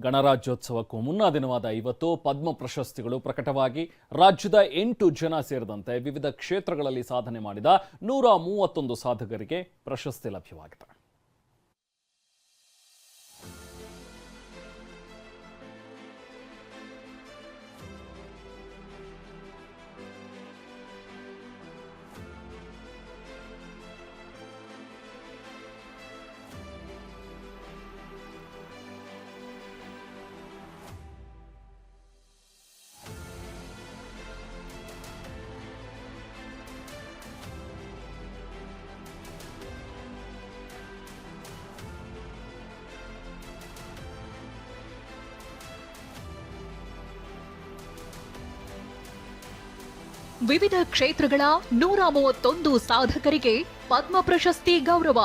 ಗಣರಾಜ್ಯೋತ್ಸವಕ್ಕೂ ಮುನ್ನಾ ದಿನವಾದ ಇವತ್ತು ಪದ್ಮ ಪ್ರಶಸ್ತಿಗಳು ಪ್ರಕಟವಾಗಿ ರಾಜ್ಯದ 8 ಜನ ಸೇರಿದಂತೆ ವಿವಿಧ ಕ್ಷೇತ್ರಗಳಲ್ಲಿ ಸಾಧನೆ ಮಾಡಿದ 131 ಸಾಧಕರಿಗೆ ಪ್ರಶಸ್ತಿ ಲಭ್ಯವಾಗಿದೆ. ವಿವಿಧ ಕ್ಷೇತ್ರಗಳ 131 ಸಾಧಕರಿಗೆ ಪದ್ಮ ಪ್ರಶಸ್ತಿ ಗೌರವ.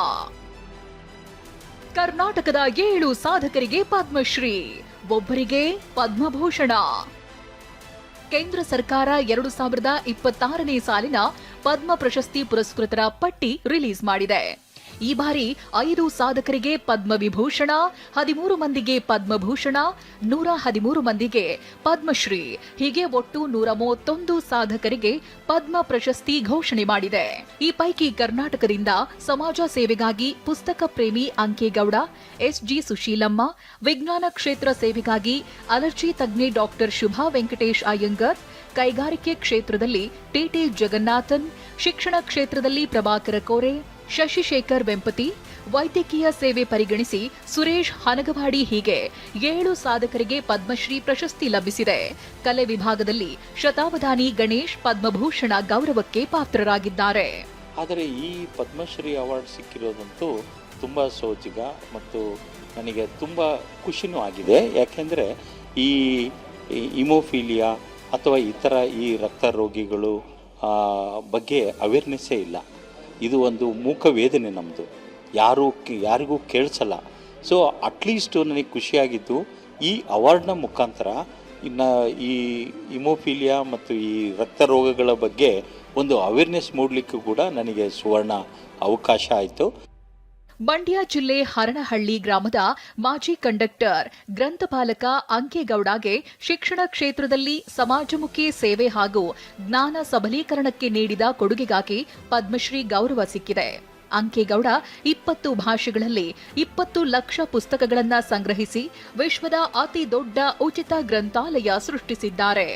ಕರ್ನಾಟಕದ 7 ಸಾಧಕರಿಗೆ ಪದ್ಮಶ್ರೀ, ಒಬ್ಬರಿಗೆ ಪದ್ಮಭೂಷಣ. ಕೇಂದ್ರ ಸರ್ಕಾರ 2026ನೇ ಸಾಲಿನ ಪದ್ಮ ಪ್ರಶಸ್ತಿ ಪುರಸ್ಕೃತರ ಪಟ್ಟಿ ರಿಲೀಸ್ ಮಾಡಿದೆ. ಈ ಬಾರಿ 5 ಸಾಧಕರಿಗೆ ಪದ್ಮವಿಭೂಷಣ, 13 ಮಂದಿಗೆ ಪದ್ಮಭೂಷಣ, 113 ಮಂದಿಗೆ ಪದ್ಮಶ್ರೀ, ಹೀಗೆ ಒಟ್ಟು 131 ಸಾಧಕರಿಗೆ ಪದ್ಮ ಪ್ರಶಸ್ತಿ ಘೋಷಣೆ ಮಾಡಿದೆ. ಈ ಪೈಕಿ ಕರ್ನಾಟಕದಿಂದ ಸಮಾಜ ಸೇವೆಗಾಗಿ ಪುಸ್ತಕ ಪ್ರೇಮಿ ಅಂಕೇಗೌಡ, ಎಸ್ಜಿ ಸುಶೀಲಮ್ಮ, ವಿಜ್ಞಾನ ಕ್ಷೇತ್ರ ಸೇವೆಗಾಗಿ ಅಲರ್ಜಿ ತಜ್ಞೆ ಡಾಕ್ಟರ್ ಶುಭಾ ವೆಂಕಟೇಶ್ ಅಯ್ಯಂಗರ್, ಕೈಗಾರಿಕೆ ಕ್ಷೇತ್ರದಲ್ಲಿ ಟಿಟಿ ಜಗನ್ನಾಥನ್, ಶಿಕ್ಷಣ ಕ್ಷೇತ್ರದಲ್ಲಿ ಪ್ರಭಾಕರ ಕೋರೆ, ಶಶಿಶೇಖರ್ ವೆಂಪತಿ, ವೈದ್ಯಕೀಯ ಸೇವೆ ಪರಿಗಣಿಸಿ ಸುರೇಶ್ ಹನಗವಾಡಿ, ಹೀಗೆ 7 ಸಾಧಕರಿಗೆ ಪದ್ಮಶ್ರೀ ಪ್ರಶಸ್ತಿ ಲಭಿಸಿದೆ. ಕಲೆ ವಿಭಾಗದಲ್ಲಿ ಶತಾವಧಾನಿ ಗಣೇಶ್ ಪದ್ಮಭೂಷಣ ಗೌರವಕ್ಕೆ ಪಾತ್ರರಾಗಿದ್ದಾರೆ. ಆದರೆ ಈ ಪದ್ಮಶ್ರೀ ಅವಾರ್ಡ್ ಸಿಕ್ಕಿರೋದಂತೂ ತುಂಬ ಸೋಜಿಗ ಮತ್ತು ನನಗೆ ತುಂಬ ಖುಷಿನೂ ಆಗಿದೆ. ಯಾಕೆಂದರೆ ಈ ಹಿಮೋಫೀಲಿಯಾ ಅಥವಾ ಇತರ ಈ ರಕ್ತ ರೋಗಿಗಳು ಬಗ್ಗೆ ಅವೇರ್ನೆಸ್ಸೇ ಇಲ್ಲ. ಇದು ಒಂದು ಮೂಕ ವೇದನೆ ನಮ್ಮದು, ಯಾರಿಗೂ ಕೇಳಿಸಲ್ಲ. ಸೊ ಅಟ್ಲೀಸ್ಟ್ ನನಗೆ ಖುಷಿಯಾಗಿದ್ದು ಈ ಅವಾರ್ಡ್ನ ಮುಖಾಂತರ ಇನ್ನು ಈ ಹಿಮೋಫೀಲಿಯಾ ಮತ್ತು ಈ ರಕ್ತ ರೋಗಗಳ ಬಗ್ಗೆ ಒಂದು ಅವೇರ್ನೆಸ್ ಮೂಡಲಿಕ್ಕೂ ಕೂಡ ನನಗೆ ಸುವರ್ಣ ಅವಕಾಶ ಆಯಿತು. ಮಂಡ್ಯ ಜಿಲ್ಲೆ ಹರನಹಳ್ಳಿ ಗ್ರಾಮದ ಮಾಜಿ ಕಂಡಕ್ಟರ್ ಗ್ರಂಥಪಾಲಕ ಅಂಕೇಗೌಡಗೆ ಶಿಕ್ಷಣ ಕ್ಷೇತ್ರದಲ್ಲಿ ಸಮಾಜಮುಖಿ ಸೇವೆ ಹಾಗೂ ಜ್ಞಾನ ಸಬಲೀಕರಣಕ್ಕೆ ನೀಡಿದ ಕೊಡುಗೆಗಾಗಿ ಪದ್ಮಶ್ರೀ ಗೌರವ ಸಿಕ್ಕಿದೆ. ಅಂಕೇಗೌಡ 20 ಭಾಷೆಗಳಲ್ಲಿ 20 ಲಕ್ಷ ಪುಸ್ತಕಗಳನ್ನು ಸಂಗ್ರಹಿಸಿ ವಿಶ್ವದ ಅತಿ ದೊಡ್ಡ ಉಚಿತ ಗ್ರಂಥಾಲಯ ಸೃಷ್ಟಿಸಿದ್ದಾರೆ.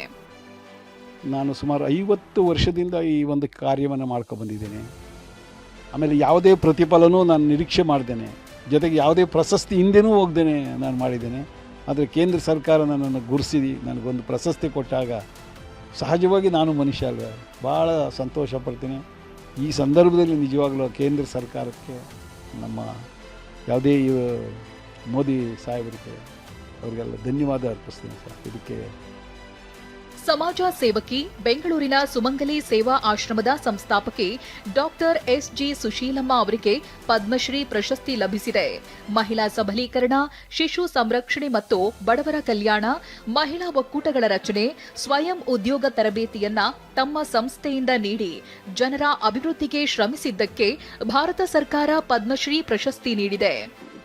ನಾನು ಸುಮಾರು 50 ವರ್ಷದಿಂದ ಈ ಒಂದು ಕಾರ್ಯವನ್ನು ಮಾಡ್ಕೊಂಡು ಬಂದಿದ್ದೇನೆ. ಆಮೇಲೆ ಯಾವುದೇ ಪ್ರತಿಫಲನೂ ನಾನು ನಿರೀಕ್ಷೆ ಮಾಡ್ದೇನೆ, ಜೊತೆಗೆ ಯಾವುದೇ ಪ್ರಶಸ್ತಿ ಹಿಂದೆನೂ ಹೋಗ್ದೇನೆ ನಾನು ಮಾಡಿದ್ದೇನೆ. ಆದರೆ ಕೇಂದ್ರ ಸರ್ಕಾರ ನನ್ನನ್ನು ಗುರುಸಿ ನನಗೊಂದು ಪ್ರಶಸ್ತಿ ಕೊಟ್ಟಾಗ ಸಹಜವಾಗಿ ನಾನು ಮನುಷ್ಯ ಅಲ್ವ, ಭಾಳ ಸಂತೋಷ ಪಡ್ತೀನಿ. ಈ ಸಂದರ್ಭದಲ್ಲಿ ನಿಜವಾಗಲೂ ಕೇಂದ್ರ ಸರ್ಕಾರಕ್ಕೆ, ನಮ್ಮ ಯಾವುದೇ ಮೋದಿ ಸಾಹೇಬರಿಗೆ ಅವರಿಗೆಲ್ಲ ಧನ್ಯವಾದ ಅರ್ಪಿಸ್ತೀನಿ ಸರ್. ಇದಕ್ಕೆ ಸಮಾಜ ಸೇವಕಿ, ಬೆಂಗಳೂರಿನ ಸುಮಂಗಲಿ ಸೇವಾ ಆಶ್ರಮದ ಸಂಸ್ಥಾಪಕಿ ಡಾಕ್ಟರ್ ಎಸ್ಜಿ ಸುಶೀಲಮ್ಮ ಅವರಿಗೆ ಪದ್ಮಶ್ರೀ ಪ್ರಶಸ್ತಿ ಲಭಿಸಿದೆ. ಮಹಿಳಾ ಸಬಲೀಕರಣ, ಶಿಶು ಸಂರಕ್ಷಣೆ ಮತ್ತು ಬಡವರ ಕಲ್ಯಾಣ, ಮಹಿಳಾ ಒಕ್ಕೂಟಗಳ ರಚನೆ, ಸ್ವಯಂ ಉದ್ಯೋಗ ತರಬೇತಿಯನ್ನ ತಮ್ಮ ಸಂಸ್ಥೆಯಿಂದ ನೀಡಿ ಜನರ ಅಭಿವೃದ್ಧಿಗೆ ಶ್ರಮಿಸಿದ್ದಕ್ಕೆ ಭಾರತ ಸರ್ಕಾರ ಪದ್ಮಶ್ರೀ ಪ್ರಶಸ್ತಿ ನೀಡಿದೆ.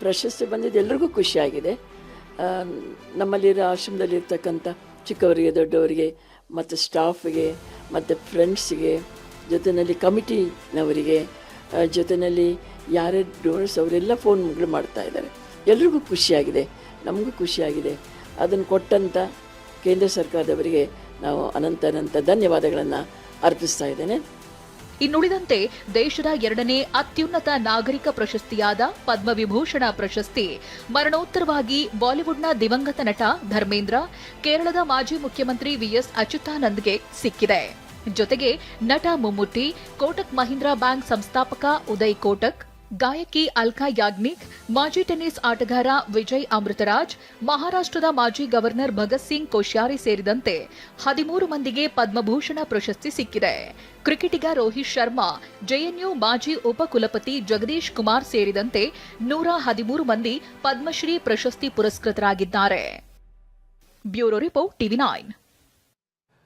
ಪ್ರಶಸ್ತಿ ಬಂದಿದ್ದು ಎಲ್ರಿಗೂ ಖುಷಿಯಾಗಿದೆ. ನಮ್ಮಲ್ಲಿರೋ ಆಶ್ರಮದಲ್ಲಿರ್ತಕ್ಕಂಥ ಚಿಕ್ಕವರಿಗೆ, ದೊಡ್ಡವರಿಗೆ ಮತ್ತು ಸ್ಟಾಫ್ಗೆ ಮತ್ತು ಫ್ರೆಂಡ್ಸಿಗೆ, ಜೊತೆಯಲ್ಲಿ ಕಮಿಟಿನವರಿಗೆ, ಜೊತೆಯಲ್ಲಿ ಯಾರೇ ಡೋನರ್ಸ್ ಅವರೆಲ್ಲ ಫೋನ್ಗಳು ಮಾಡ್ತಾ ಇದ್ದಾರೆ. ಎಲ್ರಿಗೂ ಖುಷಿಯಾಗಿದೆ, ನಮಗೂ ಖುಷಿಯಾಗಿದೆ. ಅದನ್ನು ಕೊಟ್ಟಂಥ ಕೇಂದ್ರ ಸರ್ಕಾರದವರಿಗೆ ನಾವು ಅನಂತ ಧನ್ಯವಾದಗಳನ್ನು ಅರ್ಪಿಸ್ತಾ ಇದ್ದೇನೆ. ಇನ್ನುಳಿದಂತೆ ದೇಶದ 2ನೇ ಅತ್ಯುನ್ನತ ನಾಗರಿಕ ಪ್ರಶಸ್ತಿಯಾದ ಪದ್ಮವಿಭೂಷಣ ಪ್ರಶಸ್ತಿ ಮರಣೋತ್ತರವಾಗಿ ಬಾಲಿವುಡ್ನ ದಿವಂಗತ ನಟ ಧರ್ಮೇಂದ್ರ, ಕೇರಳದ ಮಾಜಿ ಮುಖ್ಯಮಂತ್ರಿ ವಿಎಸ್ ಅಚ್ಯುತಾನಂದ್ಗೆ ಸಿಕ್ಕಿದೆ. ಜೊತೆಗೆ ನಟ ಮಮ್ಮೂಟಿ, ಕೋಟಕ್ ಮಹೀಂದ್ರಾ ಬ್ಯಾಂಕ್ ಸಂಸ್ಥಾಪಕ ಉದಯ್ ಕೋಟಕ್, ಗಾಯಕಿ ಅಲ್ಕಾ ಯಾಗ್ನಿಕ್, ಮಾಜಿ ಟೆನ್ನಿಸ್ ಆಟಗಾರ ವಿಜಯ್ ಅಮೃತರಾಜ್, ಮಹಾರಾಷ್ಟ್ರದ ಮಾಜಿ ಗವರ್ನರ್ ಭಗತ್ ಸಿಂಗ್ ಕೋಶ್ಯಾರಿ ಸೇರಿದಂತೆ 13 ಮಂದಿಗೆ ಪದ್ಮಭೂಷಣ ಪ್ರಶಸ್ತಿ ಸಿಕ್ಕಿದೆ. ಕ್ರಿಕೆಟಿಗ ರೋಹಿತ್ ಶರ್ಮಾ, ಜೆಎನ್ಯು ಮಾಜಿ ಉಪಕುಲಪತಿ ಜಗದೀಶ್ ಕುಮಾರ್ ಸೇರಿದಂತೆ 113 ಮಂದಿ ಪದ್ಮಶ್ರೀ ಪ್ರಶಸ್ತಿ ಪುರಸ್ಕೃತರಾಗಿದ್ದಾರೆ. Bureau report, TV9.